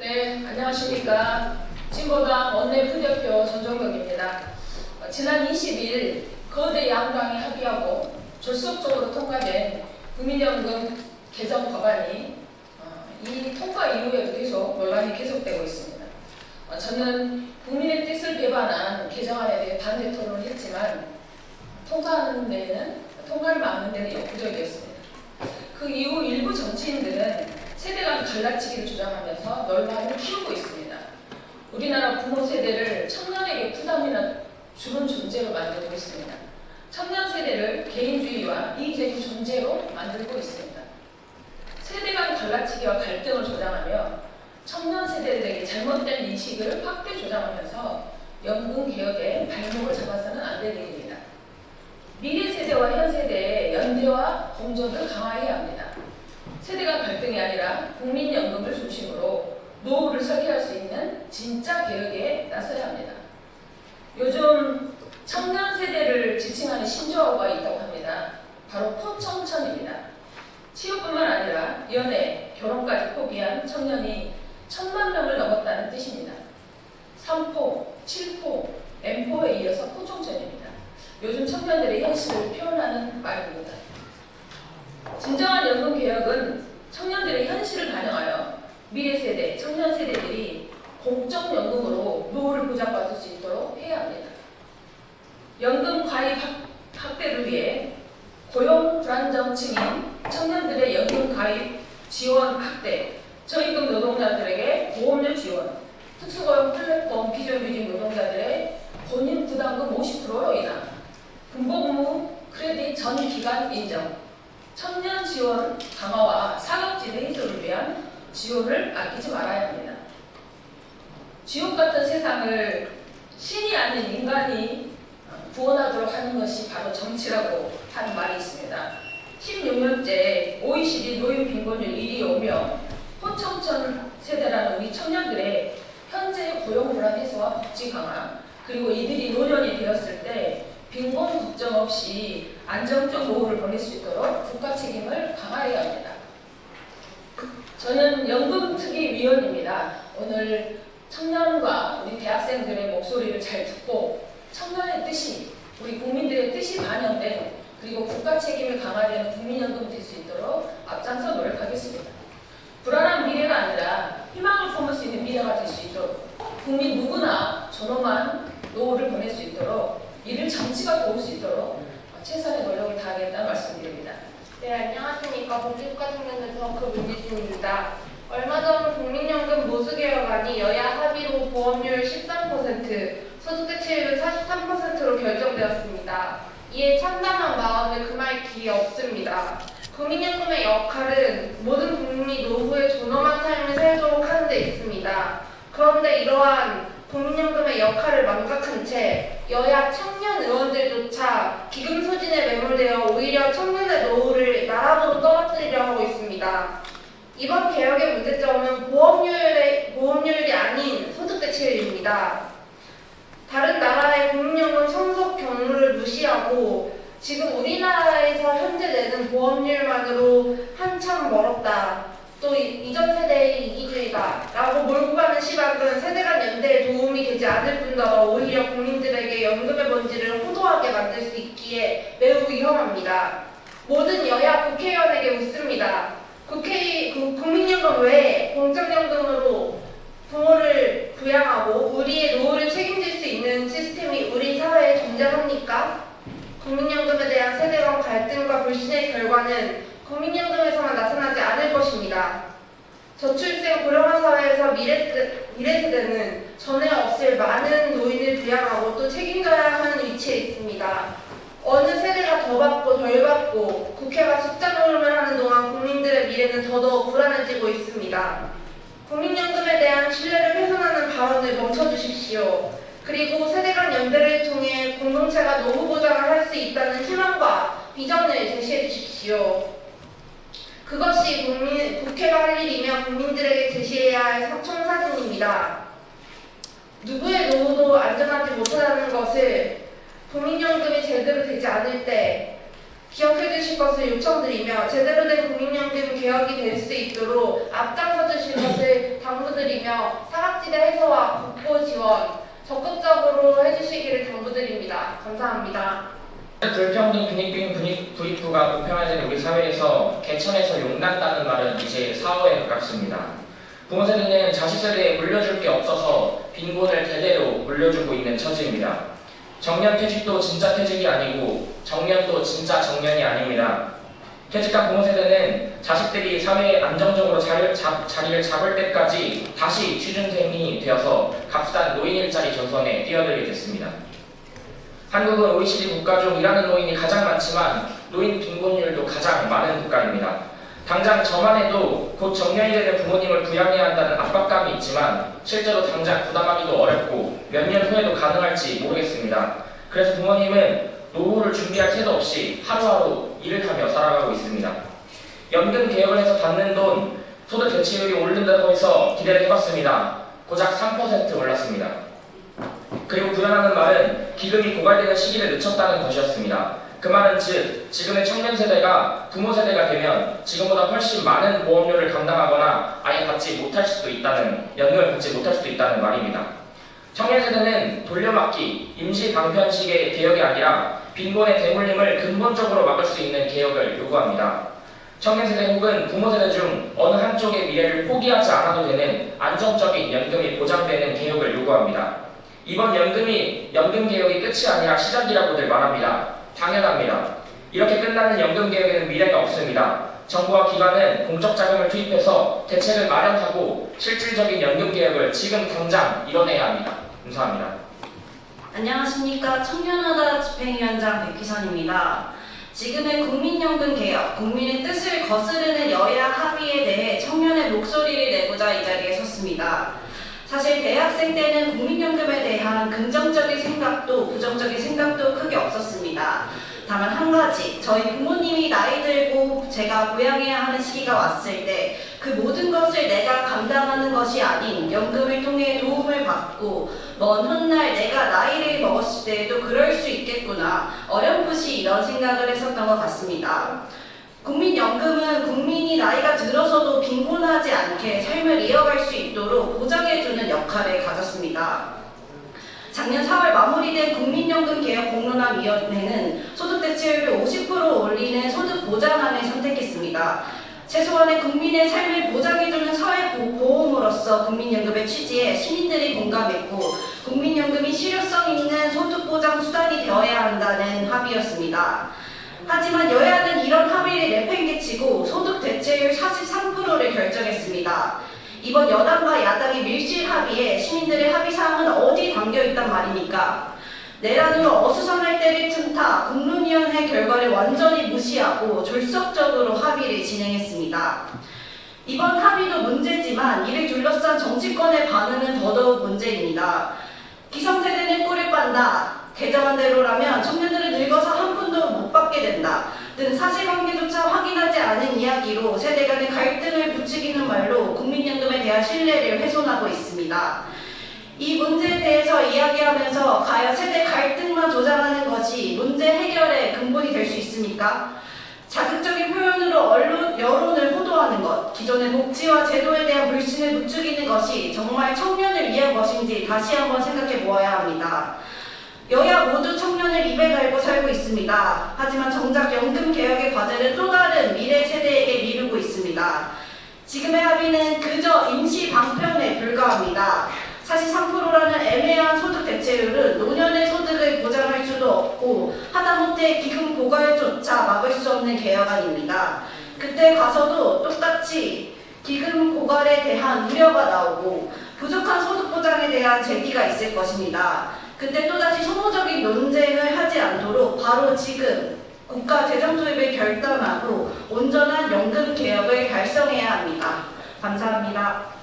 네, 안녕하십니까. 진보당 원내 부대표 전종덕입니다. 지난 20일 거대 양당이 합의하고 졸속적으로 통과된 국민연금 개정 법안이 이 통과 이후에도 계속 논란이 계속되고 있습니다. 저는 국민의 뜻을 배반한 개정안에 대해 반대 토론을 했지만 통과를 막는 데는 역부족이었습니다. 그 이후 일부 정치인들은 세대 간 갈라치기를 주장하면서 논란을 키우고 있습니다. 우리나라 부모 세대를 청년에게 부담이나 주는 존재로 만들고 있습니다. 청년 세대를 개인주의와 이기적인 존재로 만들고 있습니다. 세대 간 갈라치기와 갈등을 조장하며 청년 세대들에게 잘못된 인식을 확대 조장하면서 연금 개혁에 발목을 잡아서는 안 될 일입니다. 미래 세대와 현 세대의 연대와 공존을 강화해야 합니다. 세대 간 갈등이 아니라 국민연금을 중심으로 노후를 설계할 수 있는 진짜 개혁에 나서야 합니다. 요즘 청년 세대를 지칭하는 신조어가 있다고 합니다. 바로 포청천입니다. 취업뿐만 아니라 연애, 결혼까지 포기한 청년이 1000만 명을 넘었다는 뜻입니다. 3포, 7포, M포에 이어서 포청천입니다. 요즘 청년들의 현실을 표현하는 말입니다. 진정한 연금 개혁은 청년들의 현실을 반영하여 미래 세대, 청년 세대들이 공적연금으로 노후를 보장받을 수 있도록 해야 합니다. 연금 가입 확대를 위해 고용 불안정층인 청년들의 연금 가입 지원 확대, 저임금 노동자들에게 보험료 지원, 특수고용 플랫폼 비정규직 노동자들의 본인 부담금 50%로 인하, 군복무 크레딧 전 기간 인정, 청년 지원 강화와 사각지대 해소를 위한 지원을 아끼지 말아야 합니다. 지옥 같은 세상을 신이 아닌 인간이 구원하도록 하는 것이 바로 정치라고 하는 말이 있습니다. 16년째 OECD 노인 빈곤율 1위 오며 포청천 세대라는 우리 청년들의 현재 고용 불안 해소와 복지 강화, 그리고 이들이 노년이 되었을 때 빈곤 걱정 없이 안정적 노후를 보낼 수 있도록 국가 책임을 강화해야 합니다. 저는 연금특위위원입니다. 오늘 청년과 우리 대학생들의 목소리를 잘 듣고 청년의 뜻이, 우리 국민들의 뜻이 반영된, 그리고 국가 책임이 강화되는 국민연금이 될 수 있도록 앞장서 노력하겠습니다. 불안한 미래가 아니라 희망을 품을 수 있는 미래가 될 수 있도록 국민 누구나 존엄한 노후를 보낼 수 있도록, 이를 정치가 도울 수 있도록 최선의 노력을 다하겠다는 말씀드립니다. 네, 안녕하십니까. 복지국가청년대표 그 문지진입니다. 얼마 전 국민연금 모수개혁안이 여야 합의로 보험료율 13%, 소득대체율 43%로 결정되었습니다. 이에 참담한 마음을 금할 길이 없습니다. 국민연금의 역할은 모든 국민이 노후에 존엄한 삶을 살도록 하는 데 있습니다. 그런데 이러한 국민연금의 역할을 망각한 채 여야 청년 의원들조차 기금 소진에 매몰되어 오히려 청년의 노후를 나락으로 떨어뜨리려 하고 있습니다. 이번 개혁의 문제점은 보험료율이 아닌 소득대체율입니다. 다른 나라의 국민연금 상속 경로를 무시하고 지금 우리나라에서 현재 내는 보험료율만으로 한참 멀었다, 또 이전 세대의 이기주의다 라고 몰고 가는 시각은 세대 간 연대에 도움이 되지 않을 뿐더러 오히려 국민들에게 연금의 본질을 호도하게 만들 수 있기에 매우 위험합니다. 모든 여야 국회의원에게 묻습니다. 국민연금 외에 공적연금으로 부모를 부양하고 우리의 노후를 책임질 수 있는 시스템이 우리 사회에 존재합니까? 국민연금에 대한 세대 간 갈등과 불신의 결과는 국민연금에서만 나타나지 않을 것입니다. 저출생 고령화 사회에서 미래세대는 전에 없을 많은 노인을 부양하고 또 책임져야 하는 위치에 있습니다. 어느 세대가 더 받고 덜 받고 국회가 숫자 노름을 하는 동안 국민들의 미래는 더더욱 불안해지고 있습니다. 국민연금에 대한 신뢰를 훼손하는 발언을 멈춰주십시오. 그리고 세대 간 연대를 통해 공동체가 노후 보장을 할 수 있다는 희망과 비전을 제시해 주십시오. 그것이 국회가 할 일이며 국민들에게 제시해야 할 청사진입니다. 누구의 노후도 안전하지 못하다는 것을 국민연금이 제대로 되지 않을 때 기억해 주실 것을 요청드리며 제대로 된 국민연금 개혁이 될 수 있도록 앞장서 주실 것을 당부드리며 사각지대 해소와 국고 지원 적극적으로 해주시기를 당부드립니다. 감사합니다. 불평등 부익부가 보편화된 우리 사회에서 개천에서 용난다는 말은 이제 사후에 가깝습니다. 부모 세대는 자식 세대에 물려줄 게 없어서 빈곤을 대대로 물려주고 있는 처지입니다. 정년 퇴직도 진짜 퇴직이 아니고 정년도 진짜 정년이 아닙니다. 퇴직한 부모 세대는 자식들이 사회에 안정적으로 자리를 잡을 때까지 다시 취준생이 되어서 값싼 노인 일자리 조성에 뛰어들게 됐습니다. 한국은 OECD 국가 중 일하는 노인이 가장 많지만 노인 빈곤율도 가장 많은 국가입니다. 당장 저만 해도 곧 정년이 되는 부모님을 부양해야 한다는 압박감이 있지만 실제로 당장 부담하기도 어렵고 몇 년 후에도 가능할지 모르겠습니다. 그래서 부모님은 노후를 준비할 새도 없이 하루하루 일을 하며 살아가고 있습니다. 연금 개혁을 해서 받는 돈, 소득 대체율이 오른다고 해서 기대를 해봤습니다. 고작 3% 올랐습니다. 그리고 구현하는 말은 기금이 고갈되는 시기를 늦췄다는 것이었습니다. 그 말은 즉 지금의 청년 세대가 부모 세대가 되면 지금보다 훨씬 많은 보험료를 감당하거나 아예 받지 못할 수도 있다는, 연금을 받지 못할 수도 있다는 말입니다. 청년 세대는 돌려막기, 임시 방편식의 개혁이 아니라 빈곤의 대물림을 근본적으로 막을 수 있는 개혁을 요구합니다. 청년 세대 혹은 부모 세대 중 어느 한쪽의 미래를 포기하지 않아도 되는 안정적인 연금이 보장되는 개혁을 요구합니다. 이번 연금 개혁이 끝이 아니라 시작이라고들 말합니다. 당연합니다. 이렇게 끝나는 연금 개혁에는 미래가 없습니다. 정부와 기관은 공적 자금을 투입해서 대책을 마련하고 실질적인 연금 개혁을 지금 당장 이뤄내야 합니다. 감사합니다. 안녕하십니까. 청년하다 집행위원장 백희선입니다. 지금의 국민연금 개혁, 국민의 뜻을 거스르는 여야 합의에 대해 청년의 목소리를 내고자 이 자리에 섰습니다. 사실 대학생 때는 국민연금에 대한 긍정적인 생각도 부정적인 생각도 크게 없었습니다. 다만 한 가지, 저희 부모님이 나이 들고 제가 부양해야 하는 시기가 왔을 때 그 모든 것을 내가 감당하는 것이 아닌 연금을 통해 도움을 받고 먼 훗날 내가 나이를 먹었을 때에도 그럴 수 있겠구나, 어렴풋이 이런 생각을 했었던 것 같습니다. 국민연금은 국민이 나이가 들어서도 빈곤하지 않게 삶을 이어갈 수 있도록 보장해주는 역할을 가졌습니다. 작년 4월 마무리된 국민연금 개혁 공론화위원회는 소득 대체율을 50% 올리는 소득 보장안을 선택했습니다. 최소한의 국민의 삶을 보장해주는 사회보험으로서 국민연금의 취지에 시민들이 공감했고 국민연금이 실효성 있는 소득 보장 수단이 되어야 한다는 합의였습니다. 하지만 여야는 이런 합의를 내팽개치고 소득 대체율 43%를 결정했습니다. 이번 여당과 야당의 밀실 합의에 시민들의 합의사항은 어디 담겨있단 말입니까? 내란으로 어수선할 때를 틈타 국론위원회 결과를 완전히 무시하고 졸속적으로 합의를 진행했습니다. 이번 합의도 문제지만 이를 둘러싼 정치권의 반응은 더더욱 문제입니다. 기성세대는 꿀을 빤다, 개정안대로라면 청년들은 늙어서 한 푼도 못 받게 된다 등 사실관계조차 확인하지 않은 이야기로 세대 간의 갈등을 부추기는 말로 국민연금에 대한 신뢰를 훼손하고 있습니다. 이 문제에 대해서 이야기하면서 과연 세대 갈등만 조장하는 것이 문제 해결의 근본이 될 수 있습니까? 자극적인 표현으로 언론, 여론을 호도하는 것, 기존의 복지와 제도에 대한 불신을 부추기는 것이 정말 청년을 위한 것인지 다시 한번 생각해 보아야 합니다. 여야 모두 청년을 입에 달고 살고 있습니다. 하지만 정작 연금 개혁의 과제를 또 다른 미래 세대에게 미루고 있습니다. 지금의 합의는 그저 임시 방편에 불과합니다. 43%라는 애매한 소득 대체율은 노년의 소득을 보장할 수도 없고 하다못해 기금 고갈조차 막을 수 없는 개혁안입니다. 그때 가서도 똑같이 기금 고갈에 대한 우려가 나오고 부족한 소득 보장에 대한 제기가 있을 것입니다. 그때 또다시 소모적인 논쟁을 하지 않도록 바로 지금 국가 재정 투입을 결단하고 온전한 연금 개혁을 달성해야 합니다. 감사합니다.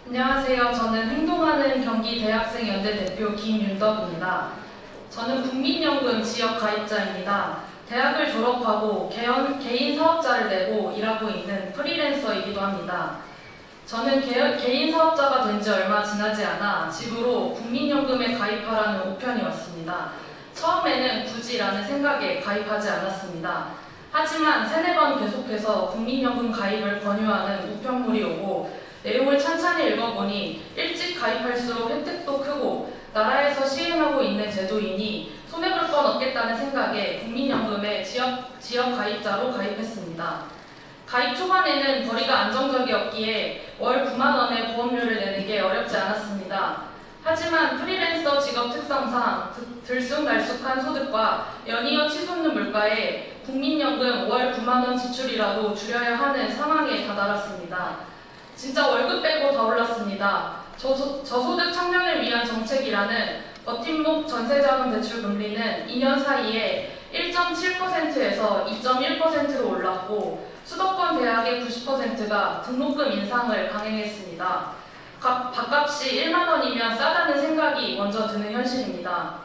안녕하세요. 저는 행동하는 경기대학생연대 대표 김윤덕입니다. 저는 국민연금 지역 가입자입니다. 대학을 졸업하고 개인 사업자를 내고 일하고 있는 프리랜서이기도 합니다. 저는 개인 사업자가 된 지 얼마 지나지 않아 집으로 국민연금에 가입하라는 우편이 왔습니다. 처음에는 굳이라는 생각에 가입하지 않았습니다. 하지만 3-4번 계속해서 국민연금 가입을 권유하는 우편물이 오고 내용을 찬찬히 읽어보니 일찍 가입할수록 혜택도 크고 나라에서 시행하고 있는 제도이니 손해볼 건 없겠다는 생각에 국민연금에 지역 가입자로 가입했습니다. 가입 초반에는 벌이가 안정적이었기에 월 9만 원의 보험료를 내는 게 어렵지 않았습니다. 하지만 프리랜서 직업 특성상 들쑥날쑥한 소득과 연이어 치솟는 물가에 국민연금 월 9만 원 지출이라도 줄여야 하는 상황에 다다랐습니다. 진짜 월급 빼고 더 올랐습니다. 저소득 청년을 위한 정책이라는 버팀목 전세자금 대출 금리는 2년 사이에 1.7%에서 2.1%로 올랐고 수도권 대학의 90%가 등록금 인상을 강행했습니다. 밥값이 1만 원이면 싸다는 생각이 먼저 드는 현실입니다.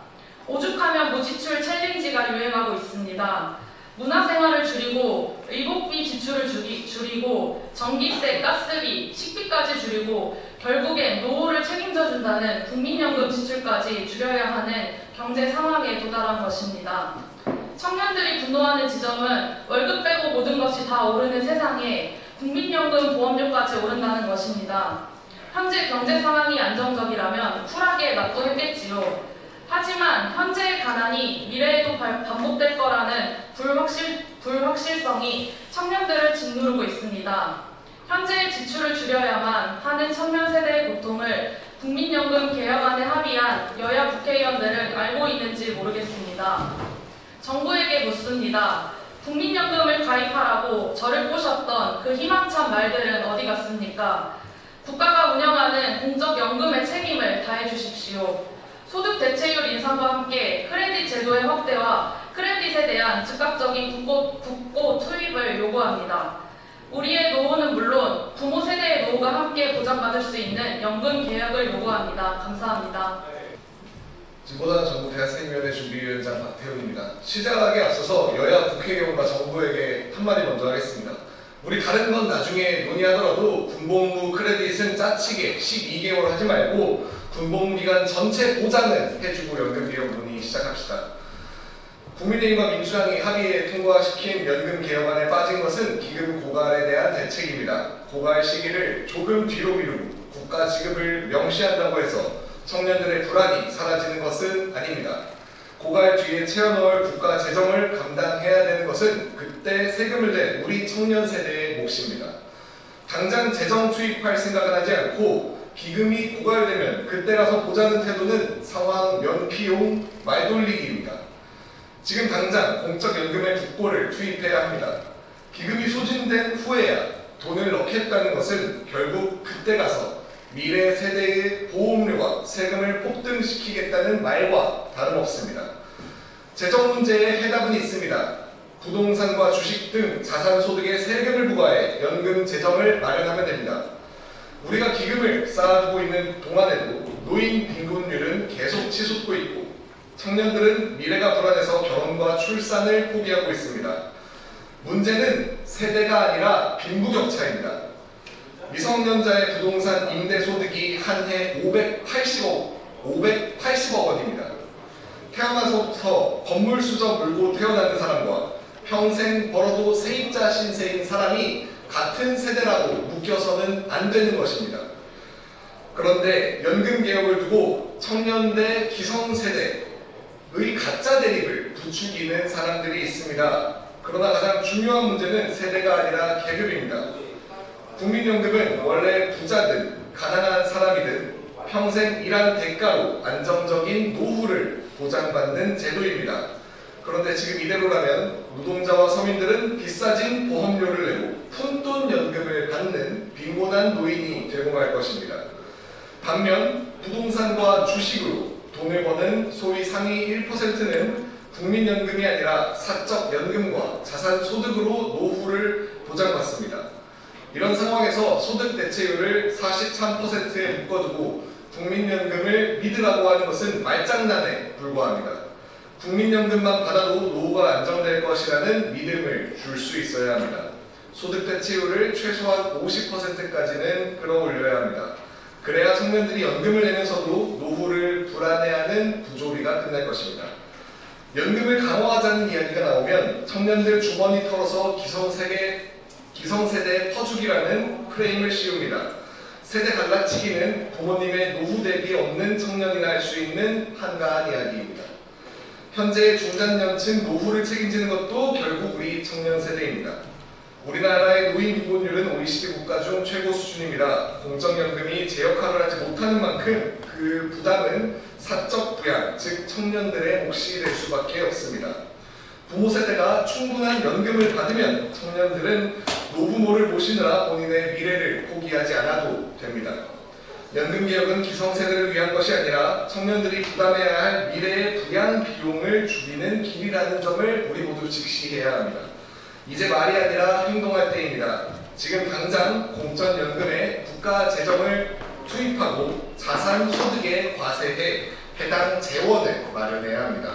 오죽하면 무지출 챌린지가 유행하고 있습니다. 문화생활을 줄이고 의복비 지출을 줄이고 전기세, 가스비, 식비까지 줄이고 결국엔 노후를 책임져준다는 국민연금 지출까지 줄여야 하는 경제 상황에 도달한 것입니다. 청년들이 분노하는 지점은 월급 빼고 모든 것이 다 오르는 세상에 국민연금 보험료까지 오른다는 것입니다. 현재 경제 상황이 안정적이라면 쿨하게 납부했겠지요. 하지만 현재의 가난이 미래에도 반복될 거라는 불확실성이 청년들을 짓누르고 있습니다. 현재의 지출을 줄여야만 하는 청년 세대의 고통을 국민연금 개혁안에 합의한 여야 국회의원들은 알고 있는지 모르겠습니다. 정부에게 묻습니다. 국민연금을 가입하라고 저를 꼬셨던 그 희망찬 말들은 어디 갔습니까? 국가가 운영하는 공적연금의 책임을 다해 주십시오. 소득 대체율 인상과 함께 크레딧 제도의 확대와 크레딧에 대한 즉각적인 국고 투입을 요구합니다. 우리의 노후는 물론 부모 세대의 노후가 함께 보장받을 수 있는 연금 개혁을 요구합니다. 감사합니다. 진보당 전국 대학생위원회 준비위원장 박태훈입니다. 시작하기에 앞서서 여야 국회의원과 정부에게 한마디 먼저 하겠습니다. 우리 다른 건 나중에 논의하더라도 군복무 크레딧은 짜치게 12개월 하지 말고 군복무 기간 전체 보장은 해주고 연금 개혁 논의 시작합시다. 국민의힘과 민주당이 합의에 통과시킨 연금 개혁안에 빠진 것은 기금 고갈에 대한 대책입니다. 고갈 시기를 조금 뒤로 미루고 국가 지급을 명시한다고 해서 청년들의 불안이 사라지는 것은 아닙니다. 고갈 뒤에 채워넣을 국가 재정을 감당해야 되는 것은 그때 세금을 낸 우리 청년 세대의 몫입니다. 당장 재정 투입할 생각은 하지 않고 기금이 고갈되면 그때 가서 보자는 태도는 상황 면피용 말돌리기입니다. 지금 당장 공적연금의 국고를 투입해야 합니다. 기금이 소진된 후에야 돈을 넣겠다는 것은 결국 그때 가서 미래 세대의 보험료와 세금을 폭등시키겠다는 말과 다름없습니다. 재정 문제에 해답은 있습니다. 부동산과 주식 등 자산소득에 세금을 부과해 연금 재정을 마련하면 됩니다. 우리가 기금을 쌓아두고 있는 동안에도 노인 빈곤율은 계속 치솟고 있고 청년들은 미래가 불안해서 결혼과 출산을 포기하고 있습니다. 문제는 세대가 아니라 빈부격차입니다. 미성년자의 부동산 임대소득이 한 해 580억 원입니다. 태어나서부터 건물 수저 물고 태어나는 사람과 평생 벌어도 세입자 신세인 사람이 같은 세대라고 묶여서는 안 되는 것입니다. 그런데 연금 개혁을 두고 청년 대 기성세대의 가짜 대립을 부추기는 사람들이 있습니다. 그러나 가장 중요한 문제는 세대가 아니라 계급입니다. 국민연금은 원래 부자든 가난한 사람이든 평생 일한 대가로 안정적인 노후를 보장받는 제도입니다. 그런데 지금 이대로라면 노동자와 서민들은 비싸진 보험료를 내고 푼돈 연금을 받는 빈곤한 노인이 되고 말 것입니다. 반면 부동산과 주식으로 돈을 버는 소위 상위 1%는 국민연금이 아니라 사적연금과 자산소득으로 노후를 보장받습니다. 이런 상황에서 소득 대체율을 43%에 묶어두고 국민연금을 믿으라고 하는 것은 말장난에 불과합니다. 국민연금만 받아도 노후가 안정될 것이라는 믿음을 줄 수 있어야 합니다. 소득 대체율을 최소한 50%까지는 끌어올려야 합니다. 그래야 청년들이 연금을 내면서도 노후를 불안해하는 부조리가 끝날 것입니다. 연금을 강화하자는 이야기가 나오면 청년들 주머니 털어서 기성세대 퍼주기라는 프레임을 씌웁니다. 세대 갈라치기는 부모님의 노후 대비 없는 청년이나 할 수 있는 한가한 이야기입니다. 현재의 중장년층 노후를 책임지는 것도 결국 우리 청년 세대입니다. 우리나라의 노인 빈곤율은 OECD 국가 중 최고 수준입니다. 공적연금이 제 역할을 하지 못하는 만큼 그 부담은 사적 부양, 즉 청년들의 몫이 될 수밖에 없습니다. 부모 세대가 충분한 연금을 받으면 청년들은 노부모를 모시느라 본인의 미래를 포기하지 않아도 됩니다. 연금개혁은 기성세대를 위한 것이 아니라 청년들이 부담해야 할 미래의 부양 비용을 줄이는 길이라는 점을 우리 모두 직시해야 합니다. 이제 말이 아니라 행동할 때입니다. 지금 당장 공적연금에 국가 재정을 투입하고 자산 소득에 과세해 해당 재원을 마련해야 합니다.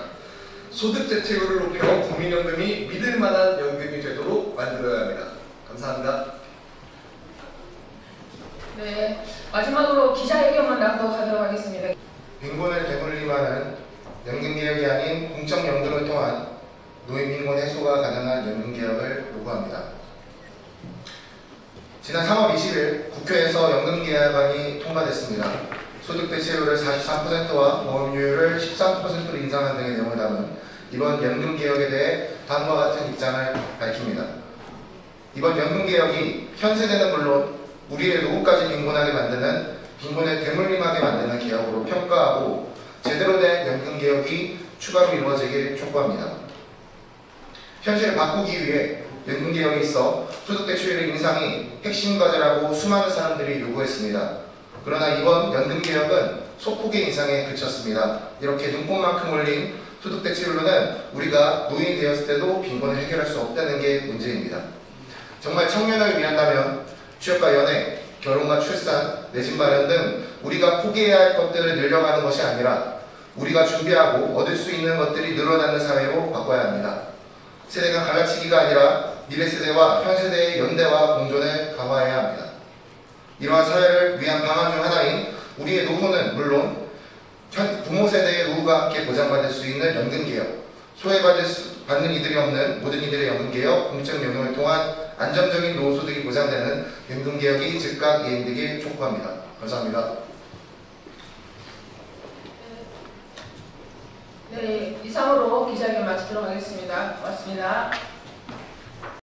소득 대체율을 높여 국민연금이 믿을 만한 연금이 되도록 만들어야 합니다. 감사합니다. 네, 마지막으로 기자회견만 낭독하도록 하겠습니다. 빈곤을 되돌림하는 연금개혁이 아닌 공적연금을 통한 노인빈곤 해소가 가능한 연금개혁을 요구합니다. 지난 3월 20일 국회에서 연금개혁안이 통과됐습니다. 소득 대체율을 43%와 보험료율을 13%로 인상한 등의 내용을 담은 이번 연금개혁에 대해 다음과 같은 입장을 밝힙니다. 이번 연금개혁이 현 세대는 물론 우리의 노후까지 빈곤하게 만드는 빈곤을 되물림하게 만드는 개혁으로 평가하고 제대로 된 연금개혁이 추가로 이루어지길 촉구합니다. 현실을 바꾸기 위해 연금개혁에 있어 소득대체율의 인상이 핵심 과제라고 수많은 사람들이 요구했습니다. 그러나 이번 연금개혁은 소폭의 인상에 그쳤습니다. 이렇게 눈꽃만큼 올린 소득대체율로는 우리가 노인이 되었을 때도 빈곤을 해결할 수 없다는 게 문제입니다. 정말 청년을 위한다면 취업과 연애, 결혼과 출산, 내 집 마련 등 우리가 포기해야 할 것들을 늘려가는 것이 아니라 우리가 준비하고 얻을 수 있는 것들이 늘어나는 사회로 바꿔야 합니다. 세대 간 갈라치기가 아니라 미래 세대와 현 세대의 연대와 공존을 강화해야 합니다. 이러한 사회를 위한 방안 중 하나인 우리의 노후는 물론 부모 세대의 노후가 함께 보장받을 수 있는 연금개혁, 소외받는 이들이 없는 모든 이들의 연금개혁, 공적연금을 통한 안정적인 노후소득이 보장되는 연금개혁이 즉각 이행되길 촉구합니다. 감사합니다. 네, 이상으로 기자회견 마치도록 하겠습니다. 고맙습니다.